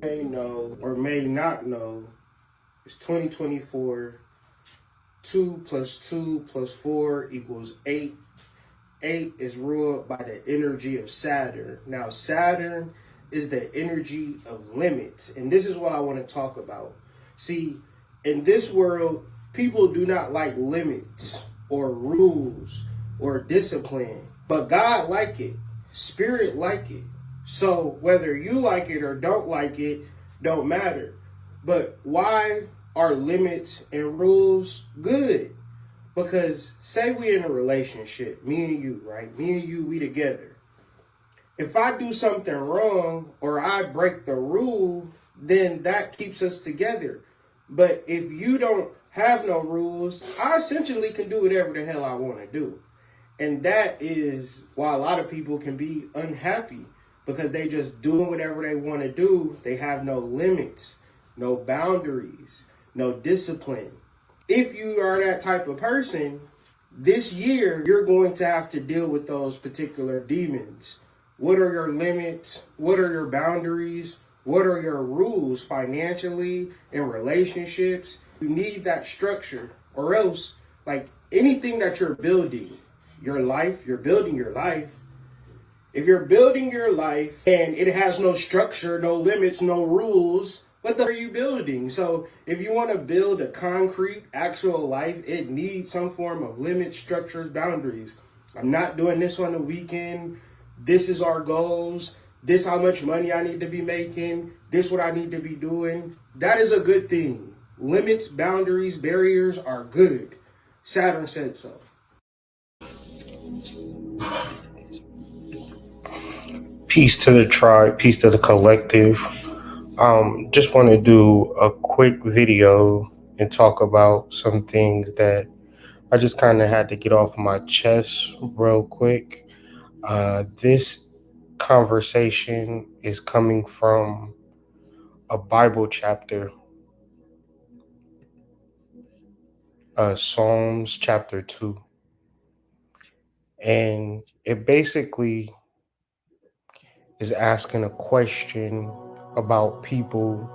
may know or may not know, it's 2024. 2 plus 2 plus 4 equals 8. 8 is ruled by the energy of Saturn. Now, Saturn is the energy of limits. And this is what I want to talk about. See, in this world, people do not like limits or rules or discipline. But God like it. Spirit like it. So whether you like it or don't like it, don't matter. But why are limits and rules good? Because say we in a relationship, me and you, right? Me and you, we together. If I do something wrong or I break the rule, then that keeps us together. But if you don't have no rules, I essentially can do whatever the hell I want to do. And that is why a lot of people can be unhappy because they just doing whatever they want to do. They have no limits, no boundaries, no discipline. If you are that type of person, this year you're going to have to deal with those particular demons. What are your limits? What are your boundaries? What are your rules financially in relationships? You need that structure, or else, like anything that you're building, your life, you're building your life. If you're building your life and it has no structure, no limits, no rules, what the are you building? So if you want to build a concrete, actual life, it needs some form of limits, structures, boundaries. I'm not doing this on the weekend. This is our goals. This how much money I need to be making. This what I need to be doing. That is a good thing. Limits, boundaries, barriers are good. Saturn said so. Peace to the tribe, peace to the collective. Just want to do a quick video and talk about some things that I just kind of had to get off my chest real quick. This conversation is coming from a Bible chapter, Psalms chapter 2. And it basically is asking a question about people,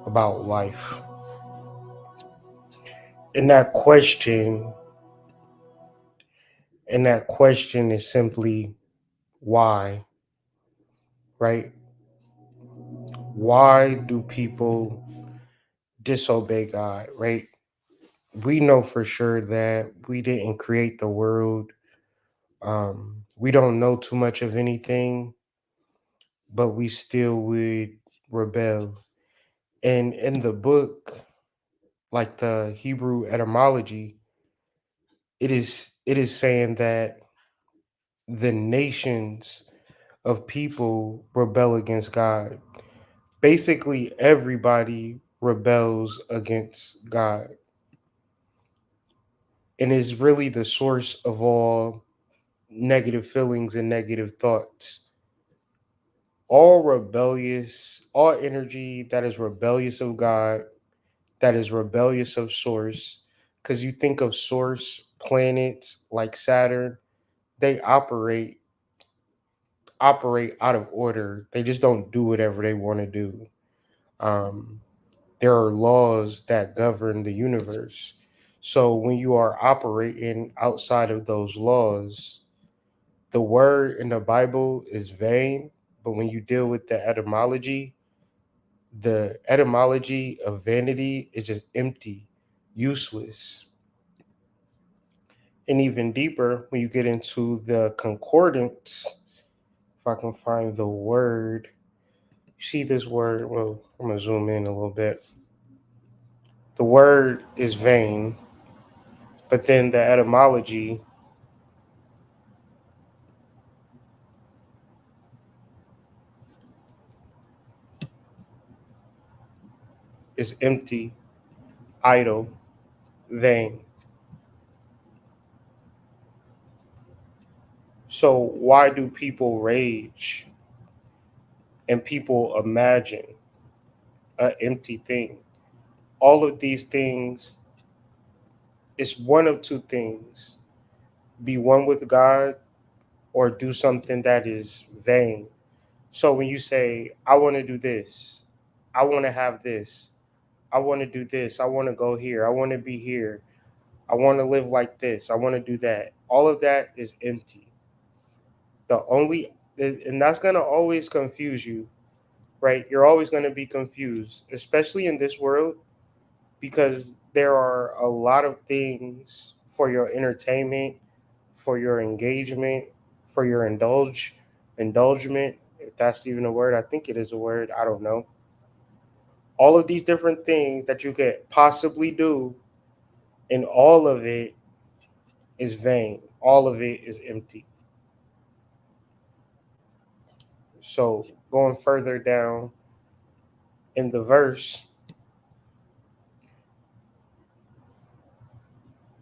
about life. And that question is simply why, right? Why do people disobey God, right? We know for sure that we didn't create the world. We don't know too much of anything, but we still would rebel. And in the book, like the Hebrew etymology, it is saying that the nations of people rebel against God. Basically, everybody rebels against God and is really the source of all negative feelings and negative thoughts. All energy that is rebellious of God, that is rebellious of source, because you think of source planets like Saturn, they operate out of order. They just don't do whatever they want to do. Um, there are laws that govern the universe. So when you are operating outside of those laws, the word in the Bible is vain, but when you deal with the etymology of vanity is just empty, useless. And even deeper, when you get into the concordance, if I can find the word, you see this word, well, I'm going to zoom in a little bit. The word is vain, but then the etymology is empty, idle, vain. So why do people rage and people imagine an empty thing? All of these things is one of two things: be one with God or do something that is vain. So when you say, I want to do this, I want to have this. I want to do this. I want to go here. I want to be here. I want to live like this. I want to do that. All of that is empty. The only, and that's going to always confuse you, right? You're always going to be confused, especially in this world, because there are a lot of things for your entertainment, for your engagement, for your indulgement, if that's even a word. I think it is a word. I don't know. All of these different things that you could possibly do, and all of it is vain. All of it is empty. So going further down in the verse,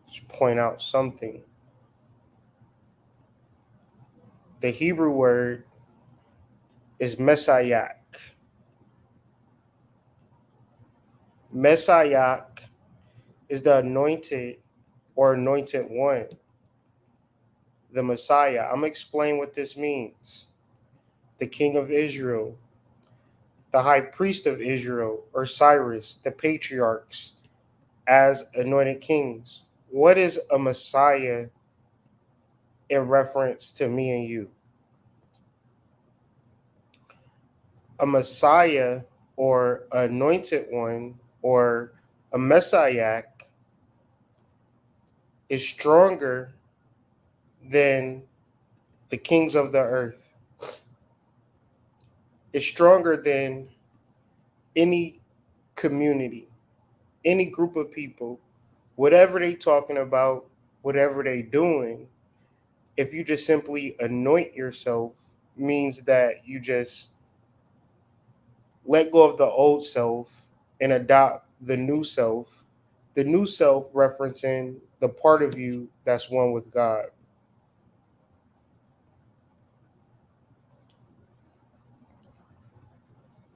just point out something. The Hebrew word is Messiah. Messiah is the anointed or anointed one, the Messiah. I'm going to explain what this means. The King of Israel, the High Priest of Israel, or Cyrus, the patriarchs, as anointed kings. What is a Messiah in reference to me and you? A Messiah or anointed one or a Messiah is stronger than the kings of the earth. It's stronger than any community, any group of people, whatever they talking about, whatever they doing. If you just simply anoint yourself, means that you just let go of the old self and adopt the new self referencing the part of you that's one with God.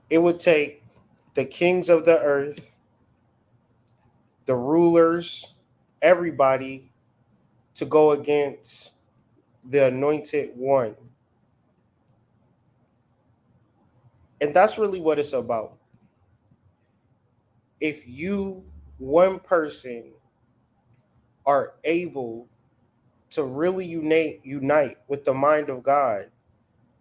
It would take the kings of the earth, the rulers, everybody to go against the anointed one. And that's really what it's about. If you, one person, are able to really unite with the mind of God,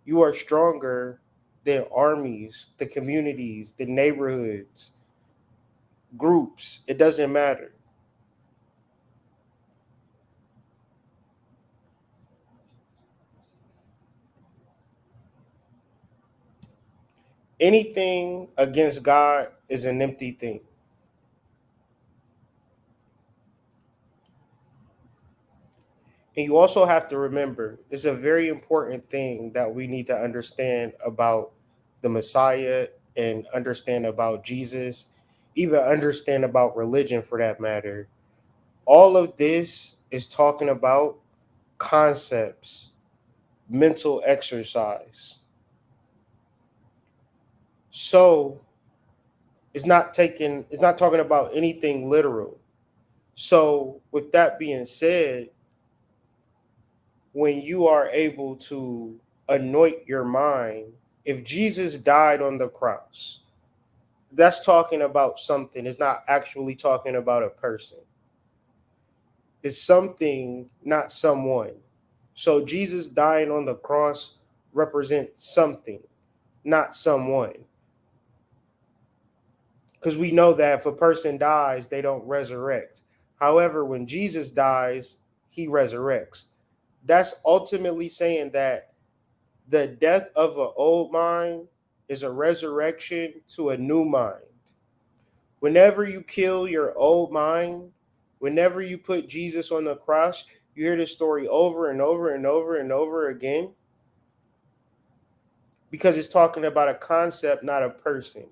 you are stronger than armies, the communities, the neighborhoods, groups. It doesn't matter. Anything against God is an empty thing. And you also have to remember, it's a very important thing that we need to understand about the Messiah and understand about Jesus, even understand about religion for that matter. All of this is talking about concepts, mental exercise. So it's not talking about anything literal. So with that being said, when you are able to anoint your mind, if Jesus died on the cross, that's talking about something. It's not actually talking about a person. It's something, not someone. So Jesus dying on the cross represents something, not someone. Because we know that if a person dies, they don't resurrect. However, when Jesus dies, he resurrects. That's ultimately saying that the death of an old mind is a resurrection to a new mind. Whenever you kill your old mind, whenever you put Jesus on the cross, you hear this story over and over and over and over again because it's talking about a concept, not a person.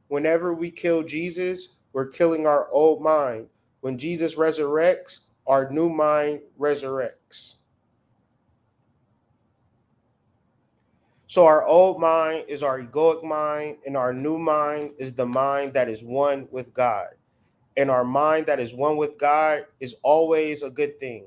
Whenever we kill Jesus, we're killing our old mind. When Jesus resurrects, our new mind resurrects. So our old mind is our egoic mind, and our new mind is the mind that is one with God. And our mind that is one with God is always a good thing.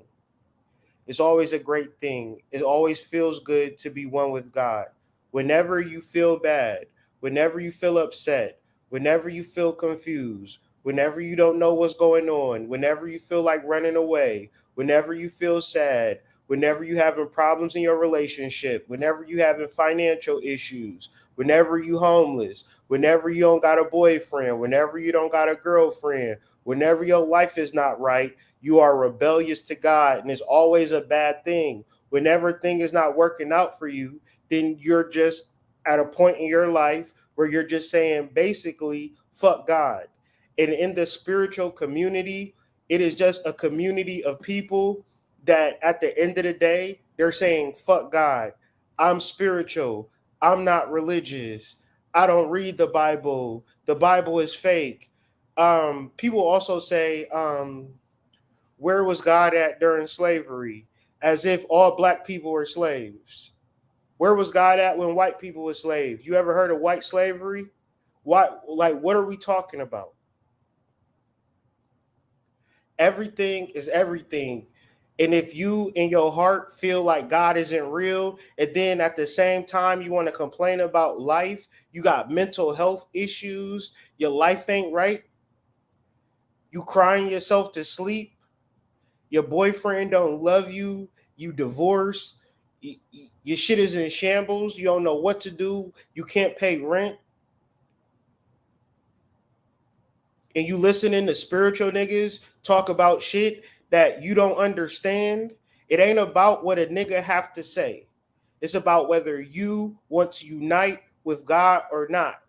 It's always a great thing. It always feels good to be one with God. Whenever you feel bad, whenever you feel upset, whenever you feel confused, whenever you don't know what's going on, whenever you feel like running away, whenever you feel sad, whenever you having problems in your relationship, whenever you having financial issues, whenever you homeless, whenever you don't got a boyfriend, whenever you don't got a girlfriend, whenever your life is not right, you are rebellious to God, and it's always a bad thing. Whenever thing is not working out for you, then you're just at a point in your life where you're just saying basically fuck God. And in the spiritual community, it is just a community of people that at the end of the day, they're saying fuck God. I'm spiritual. I'm not religious. I don't read the Bible. The Bible is fake. People also say, where was God at during slavery? As if all black people were slaves. Where was God at when white people were slaves? You ever heard of white slavery? What are we talking about? Everything is everything. And if you in your heart feel like God isn't real, and then at the same time you want to complain about life, you got mental health issues, your life ain't right, you crying yourself to sleep, your boyfriend don't love you, you divorced, your shit is in shambles, you don't know what to do, you can't pay rent, and you listening to spiritual niggas talk about shit that you don't understand, it ain't about what a nigga have to say. It's about whether you want to unite with God or not.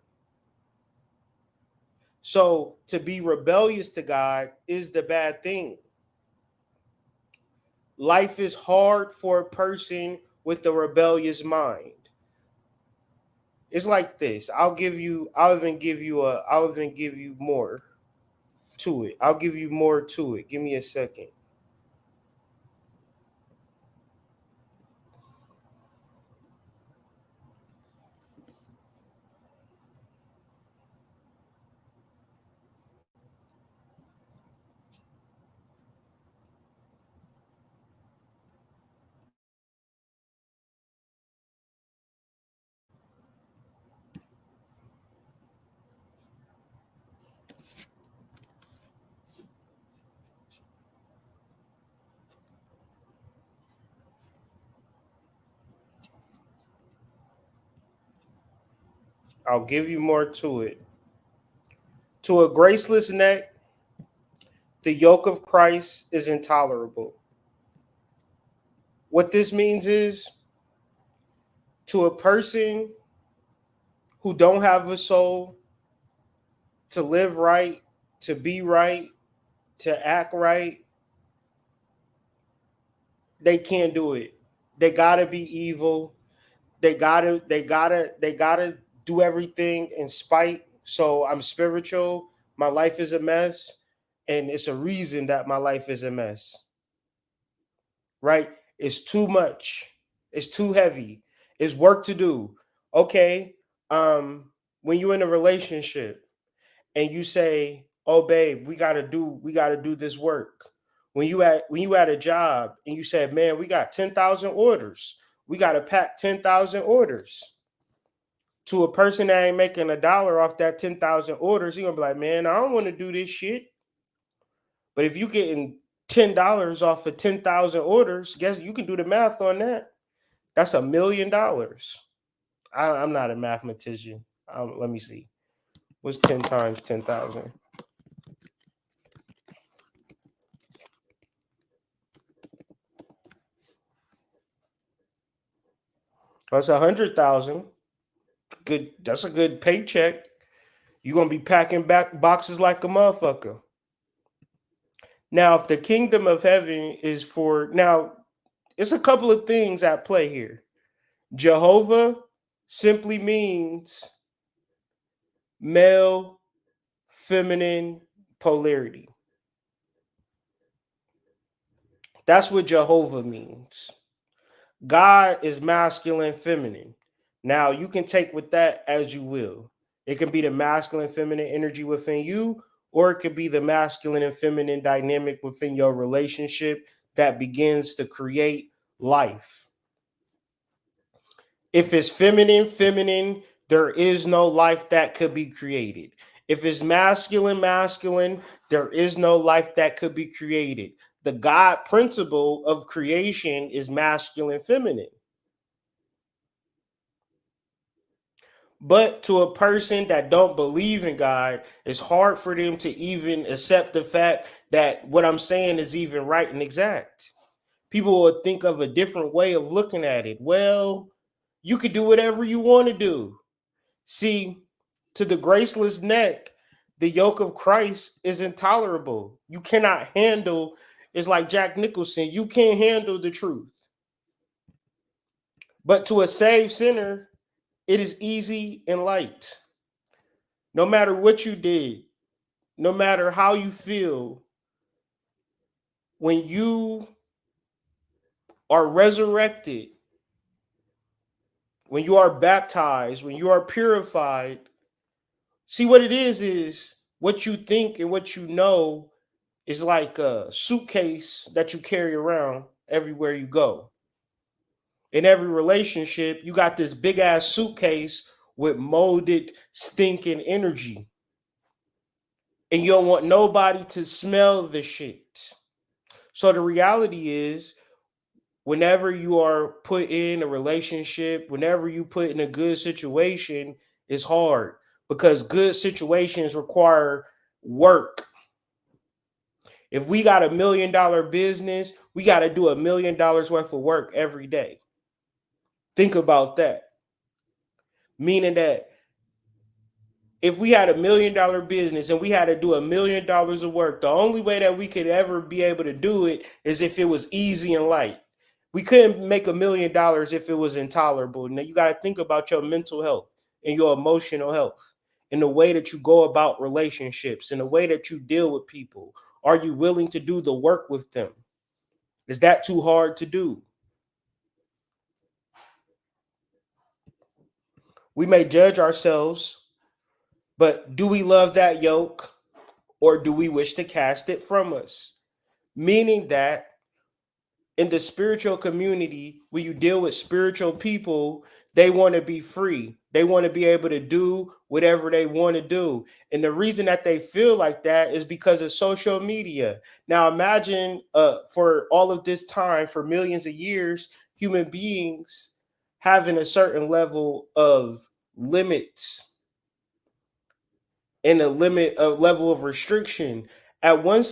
So to be rebellious to God is the bad thing. Life is hard for a person with a rebellious mind. It's like this. I'll even give you more to it. I'll give you more to it. Give me a second. I'll give you more to it. To a graceless neck, the yoke of Christ is intolerable. What this means is to a person who don't have a soul, to live right, to be right, to act right, they can't do it. They gotta be evil. They gotta do everything in spite. So I'm spiritual. My life is a mess. And it's a reason that my life is a mess. Right? It's too much. It's too heavy. It's work to do. Okay. When you're in a relationship and you say, "Oh, babe, we gotta do this work." When you at a job and you said, "Man, we got 10,000 orders. We gotta pack 10,000 orders." To a person that ain't making a dollar off that 10,000 orders, he gonna be like, "Man, I don't want to do this shit." But if you getting $10 off of 10,000 orders, guess you can do the math on that. That's $1 million. I'm not a mathematician. Let me see. What's 10 times 10,000? That's 100,000. Good. That's a good paycheck. You're gonna be packing back boxes like a motherfucker. Now, if the kingdom of heaven is for now, it's a couple of things at play here. Jehovah simply means male, feminine polarity. That's what Jehovah means. God is masculine, feminine. Now, you can take with that as you will. It can be the masculine, feminine energy within you, or it could be the masculine and feminine dynamic within your relationship that begins to create life. If it's feminine, there is no life that could be created. If it's masculine, there is no life that could be created. The God principle of creation is masculine, feminine. But to a person that don't believe in God, it's hard for them to even accept the fact that what I'm saying is even right and exact. People will think of a different way of looking at it. Well, you could do whatever you want to do. See, to the graceless neck, the yoke of Christ is intolerable. You cannot handle, it's like Jack Nicholson, you can't handle the truth. But to a saved sinner, it is easy and light. No matter what you did, no matter how you feel, when you are resurrected, when you are baptized, when you are purified, see what it is what you think and what you know is like a suitcase that you carry around everywhere you go. In every relationship, you got this big ass suitcase with molded, stinking energy. And you don't want nobody to smell the shit. So the reality is, whenever you are put in a relationship, whenever you put in a good situation, it's hard because good situations require work. If we got $1 million business, we got to do $1 million worth of work every day. Think about that. Meaning that if we had $1 million business and we had to do $1 million of work, the only way that we could ever be able to do it is if it was easy and light. We couldn't make $1 million if it was intolerable. Now you got to think about your mental health and your emotional health and the way that you go about relationships and the way that you deal with people. Are you willing to do the work with them? Is that too hard to do? We may judge ourselves, but do we love that yoke or do we wish to cast it from us? Meaning that in the spiritual community, when you deal with spiritual people, they want to be free. They want to be able to do whatever they want to do. And the reason that they feel like that is because of social media. Now, imagine for all of this time, for millions of years, human beings having a certain level of limits and a level of restriction. At one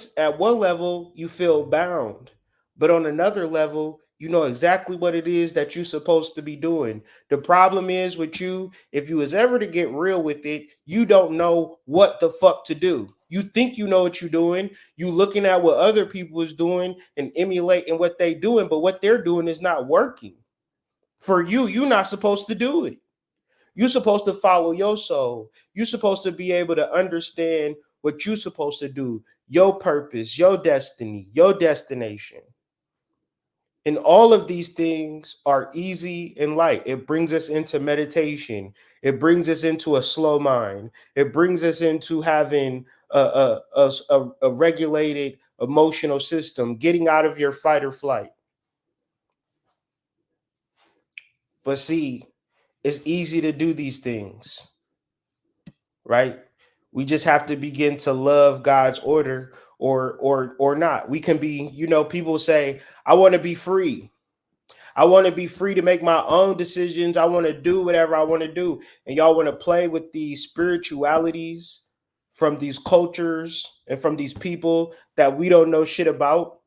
level, you feel bound, but on another level, you know exactly what it is that you're supposed to be doing. The problem is with you, if you was ever to get real with it, you don't know what the fuck to do. You think you know what you're doing. You looking at what other people is doing and emulating what they doing, but what they're doing is not working. For you, you're not supposed to do it. You're supposed to follow your soul. You're supposed to be able to understand what you're supposed to do, your purpose, your destiny, your destination. And all of these things are easy and light. It brings us into meditation. It brings us into a slow mind. It brings us into having a regulated emotional system, getting out of your fight or flight. But see, it's easy to do these things, right? We just have to begin to love God's order or not. We can be, people say, I want to be free. I want to be free to make my own decisions. I want to do whatever I want to do. And y'all want to play with these spiritualities from these cultures and from these people that we don't know shit about.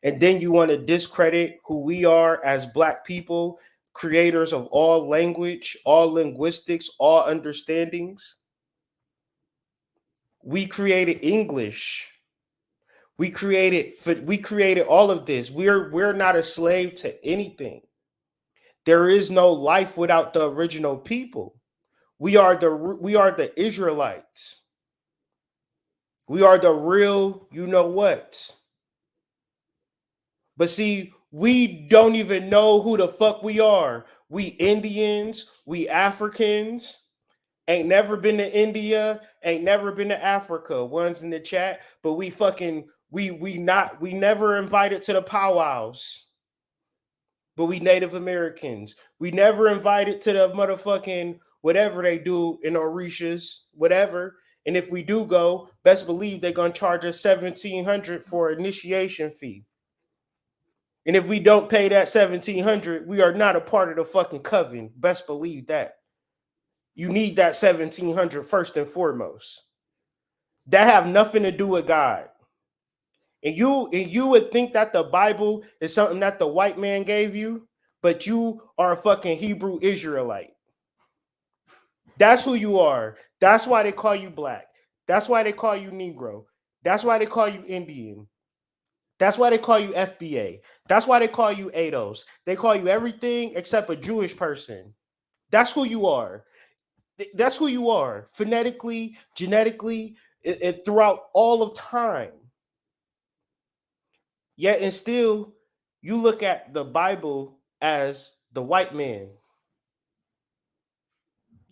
And then you want to discredit who we are as Black people, creators of all language, all linguistics, all understandings. We created English. We created all of this. We're not a slave to anything. There is no life without the original people. We are the Israelites. We are the real, you know what. But see, we don't even know who the fuck we are. We Indians, we Africans, ain't never been to India, ain't never been to Africa. One's in the chat, but we never invited to the powwows. But we Native Americans. We never invited to the motherfucking whatever they do in Orishas, whatever. And if we do go, best believe they're gonna charge us $1,700 for initiation fee. And if we don't pay that $1,700, we are not a part of the fucking coven. Best believe that. You need that $1,700 first and foremost. That have nothing to do with God. And you would think that the Bible is something that the white man gave you, but you are a fucking Hebrew Israelite. That's who you are. That's why they call you black. That's why they call you Negro. That's why they call you Indian. That's why they call you FBA. That's why they call you ADOS. They call you everything except a Jewish person. That's who you are. That's who you are. Phonetically, genetically, and throughout all of time. Yet and still, you look at the Bible as the white man.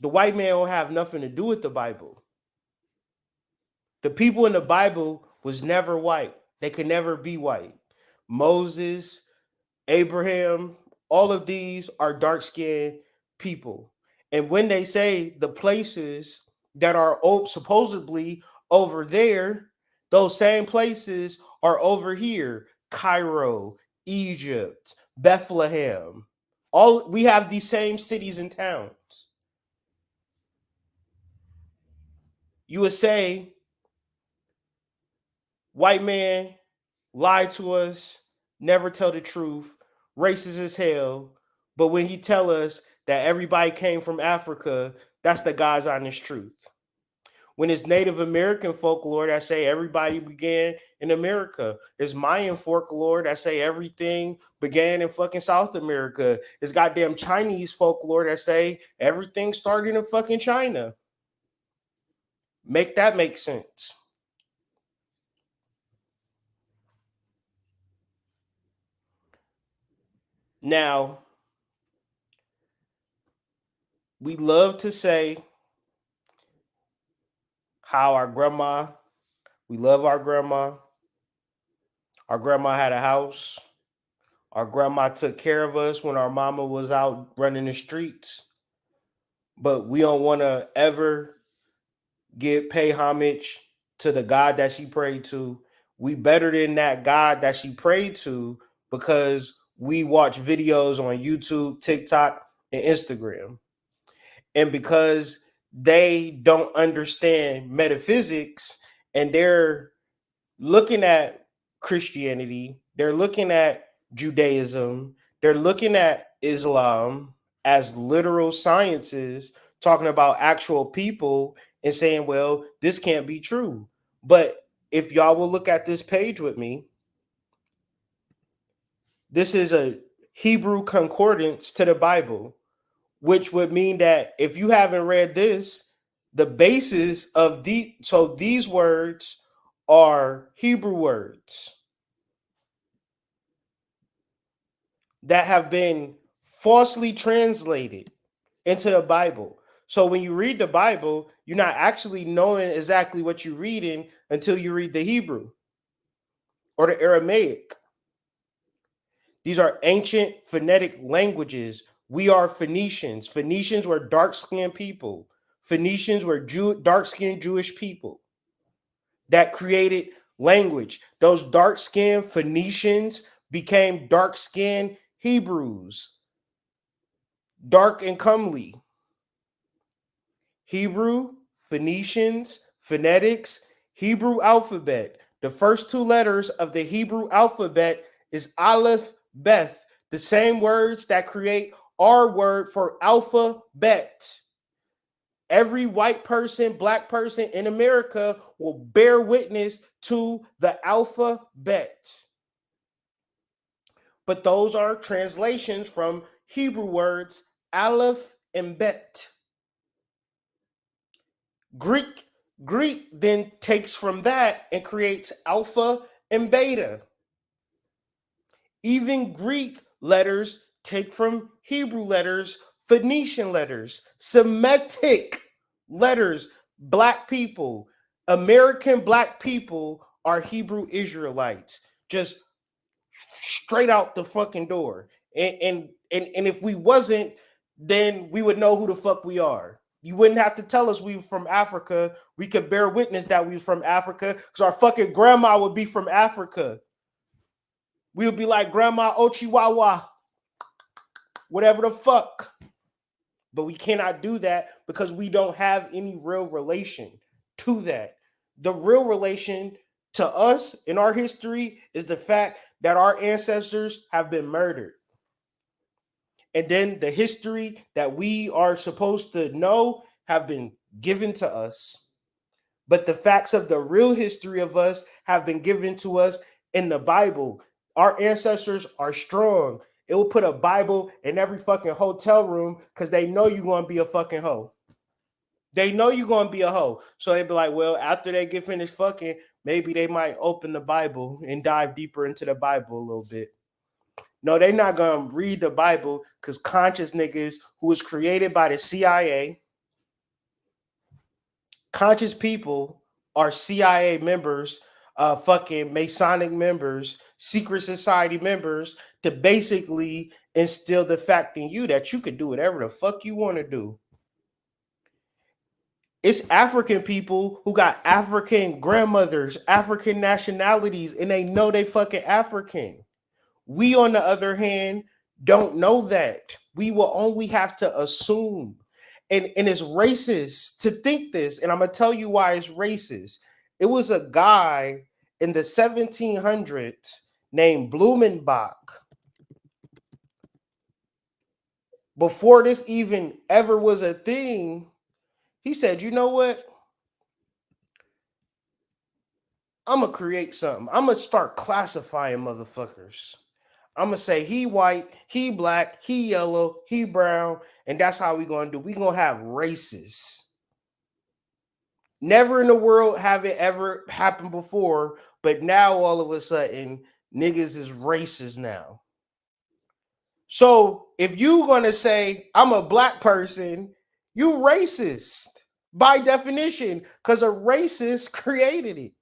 The white man don't have nothing to do with the Bible. The people in the Bible was never white. They could never be white. Moses, Abraham, all of these are dark-skinned people. And when they say the places that are supposedly over there, those same places are over here. Cairo, Egypt, Bethlehem. All we have these same cities and towns. You would say, white man lied to us, never tell the truth, racist as hell. But when he tell us that everybody came from Africa, that's the God's honest truth. When it's Native American folklore that say everybody began in America, it's Mayan folklore that say everything began in fucking South America. It's goddamn Chinese folklore that say everything started in fucking China. Make that make sense. Now, we love to say how we love our grandma. Our grandma had a house. Our grandma took care of us when our mama was out running the streets. But we don't want to ever pay homage to the God that she prayed to. We better than that God that she prayed to because we watch videos on YouTube, TikTok, and Instagram. And because they don't understand metaphysics and they're looking at Christianity, they're looking at Judaism, they're looking at Islam as literal sciences, talking about actual people and saying, well, this can't be true. But if y'all will look at this page with me, this is a Hebrew concordance to the Bible, which would mean that if you haven't read this, the basis of these words are Hebrew words that have been falsely translated into the Bible. So when you read the Bible, you're not actually knowing exactly what you're reading until you read the Hebrew or the Aramaic. These are ancient phonetic languages. We are Phoenicians. Phoenicians were dark-skinned people. Phoenicians were dark-skinned Jewish people that created language. Those dark-skinned Phoenicians became dark-skinned Hebrews, dark and comely. Hebrew, Phoenicians, phonetics, Hebrew alphabet. The first two letters of the Hebrew alphabet is Aleph, Beth, the same words that create our word for alphabet. Every white person, black person in America will bear witness to the alphabet. But those are translations from Hebrew words Aleph and Bet. Greek then takes from that and creates alpha and beta. Even Greek letters take from Hebrew letters, Phoenician letters, Semitic letters. Black people, American black people are Hebrew Israelites. Just straight out the fucking door. And if we wasn't, then we would know who the fuck we are. You wouldn't have to tell us we were from Africa. We could bear witness that we was from Africa because our fucking grandma would be from Africa. We would be like Grandma Ochiwawa, whatever the fuck. But we cannot do that because we don't have any real relation to that. The real relation to us in our history is the fact that our ancestors have been murdered. And then the history that we are supposed to know have been given to us. But the facts of the real history of us have been given to us in the Bible. Our ancestors are strong. It will put a Bible in every fucking hotel room because they know you're going to be a fucking hoe. They know you're going to be a hoe. So they'd be like, well, after they get finished fucking, maybe they might open the Bible and dive deeper into the Bible a little bit. No, they're not going to read the Bible because conscious niggas who was created by the CIA, conscious people are CIA members, fucking Masonic members, secret society members to basically instill the fact in you that you could do whatever the fuck you want to do. It's African people who got African grandmothers, African nationalities, and they know they fucking African. We, on the other hand, don't know that. We will only have to assume. And it's racist to think this. And I'm going to tell you why it's racist. It was a guy in the 1700s named Blumenbach. Before this even ever was a thing, he said, you know what? I'm going to create something. I'm going to start classifying motherfuckers. I'm going to say he white, he black, he yellow, he brown, and that's how we going to do. We going to have races. Never in the world have it ever happened before, but now all of a sudden, niggas is racist now. So if you going to say, I'm a black person, you racist by definition because a racist created it.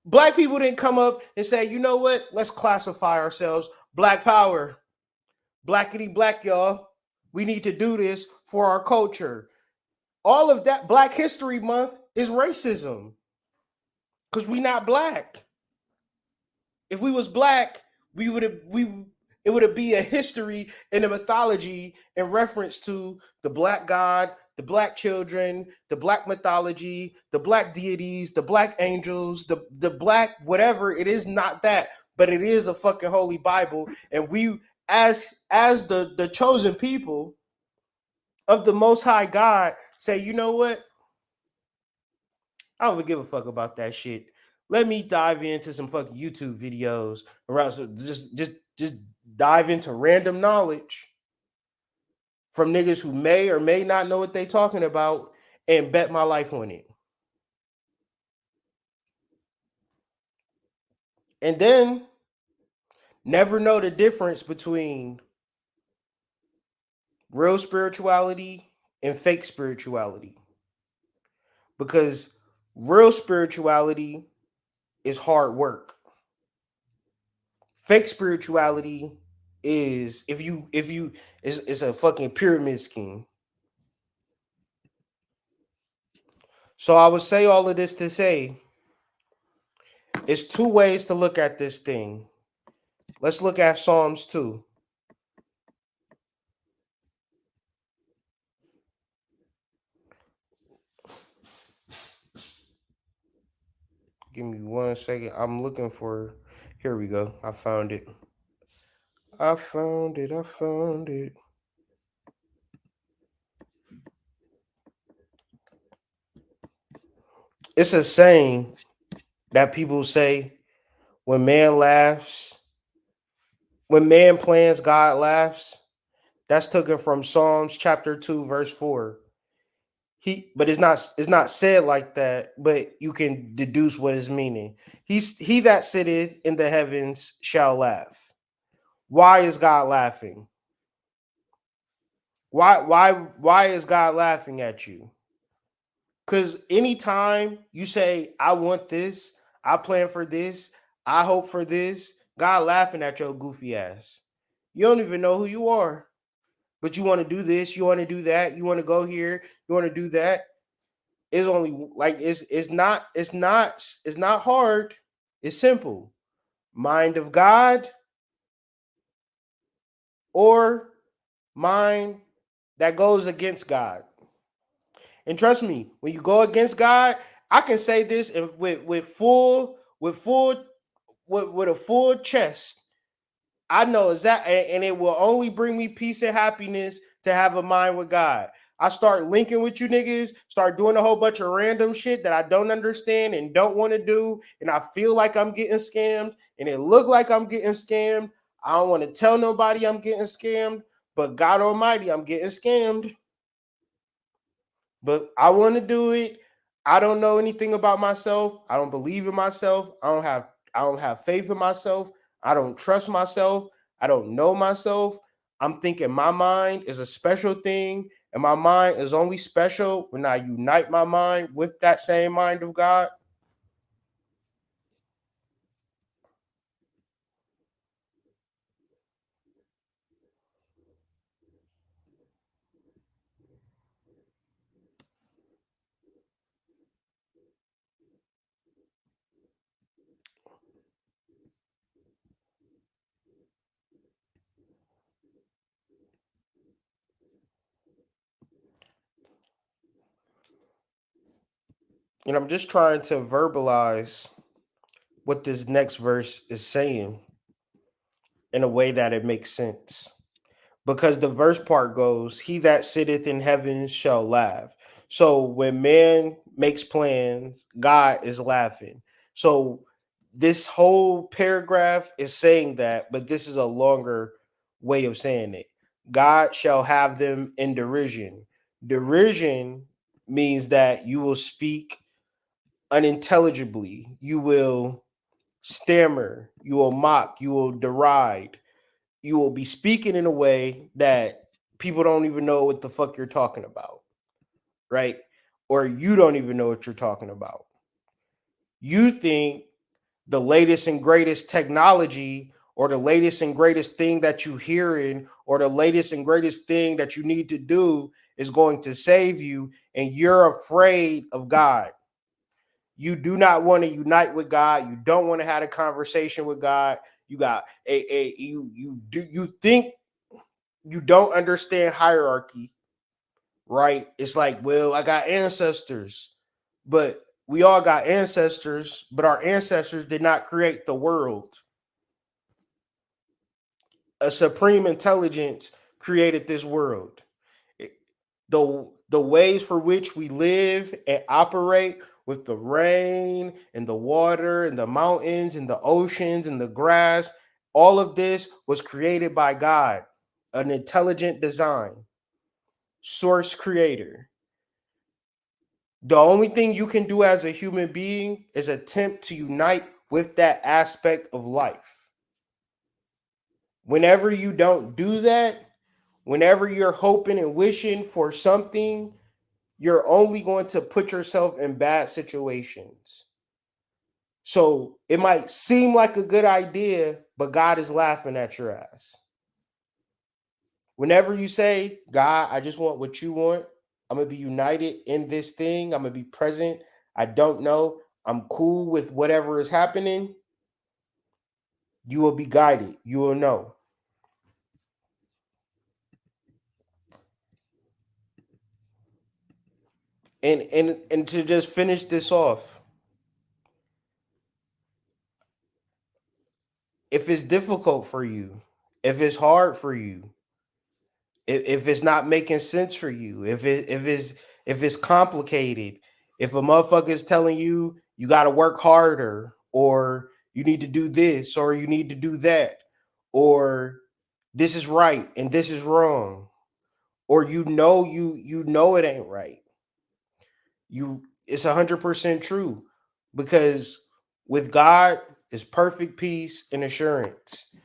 Black people didn't come up and say, you know what? Let's classify ourselves. Black power. Blackity black, y'all. We need to do this for our culture. All of that Black History Month is racism. Because we not black. If we was black, it would have be a history and a mythology in reference to the black god, the black children, the black mythology, the black deities, the black angels, the black whatever. It is not that, but it is a fucking holy Bible. And we, as the chosen people of the Most High God, say, you know what? I don't even give a fuck about that shit. Let me dive into some fucking YouTube videos around. So just dive into random knowledge from niggas who may or may not know what they talking about and bet my life on it. And then never know the difference between real spirituality and fake spirituality. Because real spirituality is hard work. Fake spirituality is if you it's a fucking pyramid scheme. So I would say all of this to say it's two ways to look at this thing. Let's look at Psalms 2. Give me 1 second. I'm looking for, here we go. I found it. I found it. It's a saying that people say when man laughs, when man plans, God laughs. That's taken from Psalms chapter 2, verse 4. But it's not said like that, but you can deduce what his meaning. He that sitteth in the heavens shall laugh. Why is God laughing? Why is God laughing at you? Because anytime you say, I want this, I plan for this, I hope for this, God laughing at your goofy ass. You don't even know who you are. but you want to do this, you want to do that, you want to go here, you want to do that. It's only like it's not hard. It's simple. Mind of God or mind that goes against God. And trust me, when you go against God, I can say this with a full chest. I know exactly, and it will only bring me peace and happiness to have a mind with God. I start linking with you niggas, start doing a whole bunch of random shit that I don't understand and don't want to do, and I feel like I'm getting scammed, and it look like I'm getting scammed. I don't want to tell nobody I'm getting scammed, but God Almighty, I'm getting scammed. But I want to do it. I don't know anything about myself. I don't believe in myself. I don't have faith in myself. I don't trust myself. I don't know myself. I'm thinking my mind is a special thing, and my mind is only special when I unite my mind with that same mind of God. And I'm just trying to verbalize what this next verse is saying in a way that it makes sense. Because the verse part goes, he that sitteth in heaven shall laugh. So when man makes plans, God is laughing. So this whole paragraph is saying that, but this is a longer way of saying it. God shall have them in derision. Derision means that you will speak unintelligibly, you will stammer, you will mock, you will deride, you will be speaking in a way that people don't even know what the fuck you're talking about, right? Or you don't even know what you're talking about. You think the latest and greatest technology or the latest and greatest thing that you hearing or the latest and greatest thing that you need to do is going to save you, and you're afraid of God. You do not want to unite with God. You don't want to have a conversation with God. You got you think you don't understand hierarchy, right? It's like, well, I got ancestors, but we all got ancestors, but our ancestors did not create the world. A supreme intelligence created this world. The ways for which we live and operate with the rain and the water and the mountains and the oceans and the grass, all of this was created by God, an intelligent design, source creator. The only thing you can do as a human being is attempt to unite with that aspect of life. Whenever you don't do that, whenever you're hoping and wishing for something, you're only going to put yourself in bad situations. So it might seem like a good idea, but God is laughing at your ass. Whenever you say, God, I just want what you want, I'm going to be united in this thing, I'm going to be present. I don't know. I'm cool with whatever is happening. You will be guided. You will know. And to just finish this off, if it's difficult for you, if it's hard for you, if it's not making sense for you, if it's complicated, if a motherfucker is telling you you got to work harder, or you need to do this, or you need to do that, or this is right and this is wrong, or you know it ain't right, you it's 100% true, because with God is perfect peace and assurance.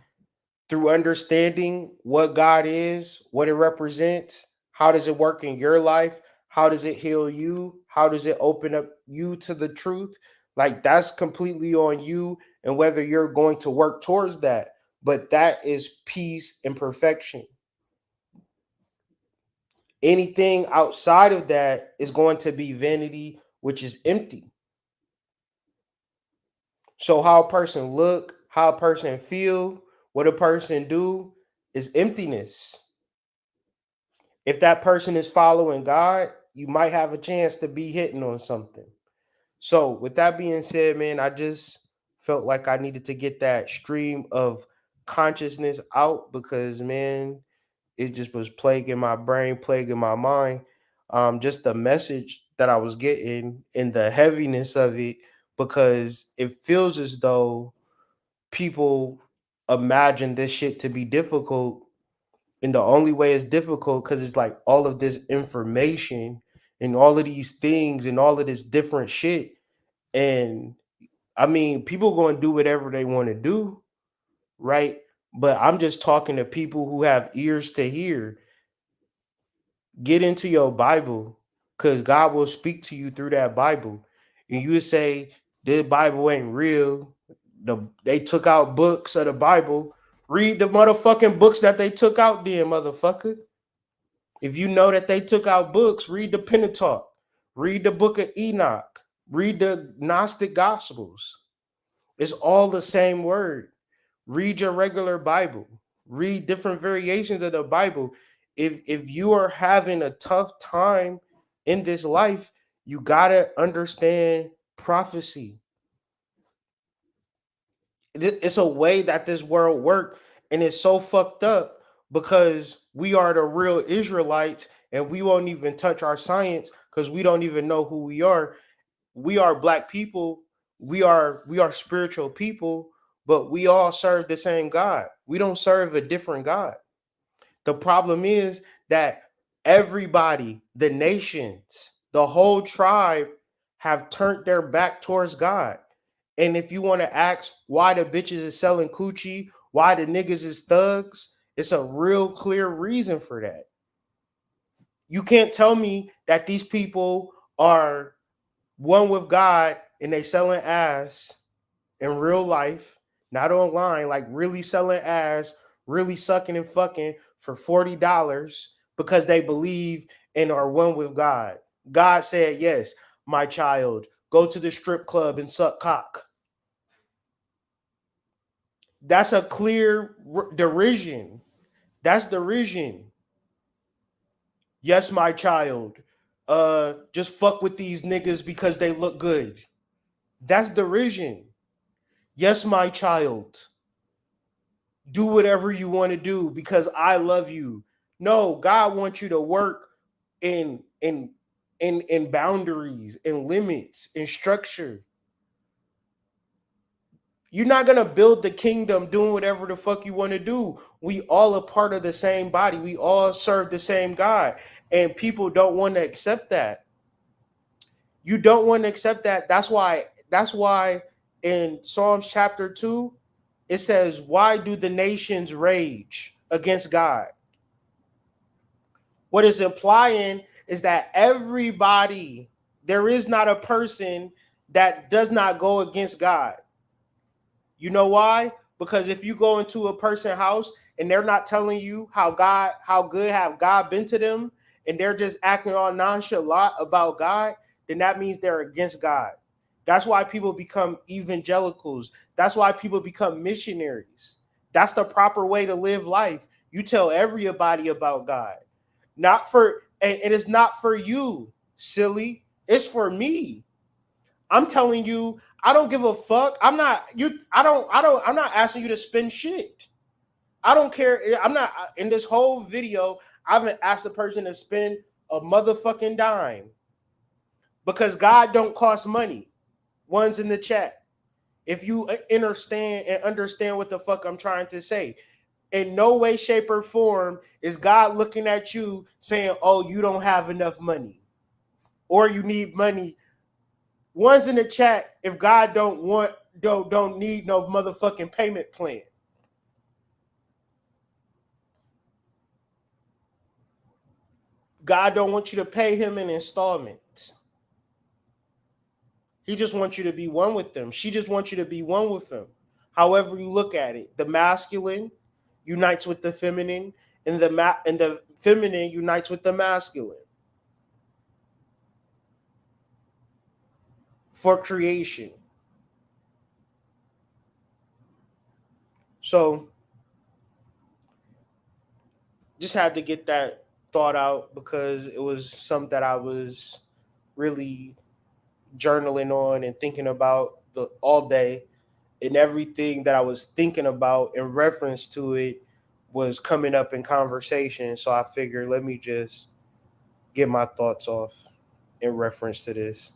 Through understanding what God is, what it represents, how does it work in your life? How does it heal you? How does it open up you to the truth? Like, that's completely on you and whether you're going to work towards that. But that is peace and perfection. Anything outside of that is going to be vanity, which is empty. So how a person look, how a person feel, what a person do is emptiness. If that person is following God, you might have a chance to be hitting on something. So with that being said, man, I just felt like I needed to get that stream of consciousness out because, man, it just was plaguing my brain, plaguing my mind. Just the message that I was getting and the heaviness of it, because it feels as though people imagine this shit to be difficult. And the only way it's difficult because it's like all of this information and all of these things and all of this different shit. And I mean, people going to do whatever they want to do, right? But I'm just talking to people who have ears to hear. Get into your Bible because God will speak to you through that Bible. And you would say, this Bible ain't real. They took out books of the Bible. Read the motherfucking books that they took out then, motherfucker. If you know that they took out books, read the Pentateuch. Read the book of Enoch. Read the Gnostic Gospels. It's all the same word. Read your regular Bible. Read different variations of the Bible. If you are having a tough time in this life, you gotta understand prophecy. It's a way that this world works, and it's so fucked up because we are the real Israelites, and we won't even touch our science because we don't even know who we are. We are black people. We are spiritual people, but we all serve the same God. We don't serve a different God. The problem is that everybody, the nations, the whole tribe have turned their back towards God. And if you want to ask why the bitches is selling coochie, why the niggas is thugs, it's a real clear reason for that. You can't tell me that these people are one with God and they selling ass in real life, not online, like really selling ass, really sucking and fucking for $40 because they believe and are one with God. God said, yes, my child, go to the strip club and suck cock. That's a clear derision. That's derision. Yes, my child. Just fuck with these niggas because they look good. That's derision. Yes, my child. Do whatever you want to do because I love you. No, God wants you to work in boundaries and limits and structure. You're not gonna build the kingdom doing whatever the fuck you want to do. We all a part of the same body. We all serve the same God, and people don't want to accept that. You don't want to accept that. That's why. That's why in Psalms chapter 2, it says, "Why do the nations rage against God?" What it's implying is that everybody, there is not a person that does not go against God. You know why? Because if you go into a person's house and they're not telling you how good have God been to them, and they're just acting all nonchalant about God, then that means they're against God. That's why people become evangelicals. That's why people become missionaries. That's the proper way to live life. You tell everybody about God. Not for, and it is not for you, silly. It's for me. I'm telling you, I don't give a fuck. I'm not you. I'm not asking you to spend shit. I don't care. I'm not in this whole video. I haven't asked the person to spend a motherfucking dime because God don't cost money. One's in the chat. If you understand what the fuck I'm trying to say, in no way, shape, or form is God looking at you saying, "Oh, you don't have enough money, or you need money." One's in the chat. If God don't need no motherfucking payment plan. God don't want you to pay him in installments. He just wants you to be one with them. She just wants you to be one with him. However you look at it, the masculine unites with the feminine, and the feminine unites with the masculine for creation. So just had to get that thought out because it was something that I was really journaling on and thinking about all day, and everything that I was thinking about in reference to it was coming up in conversation. So I figured let me just get my thoughts off in reference to this.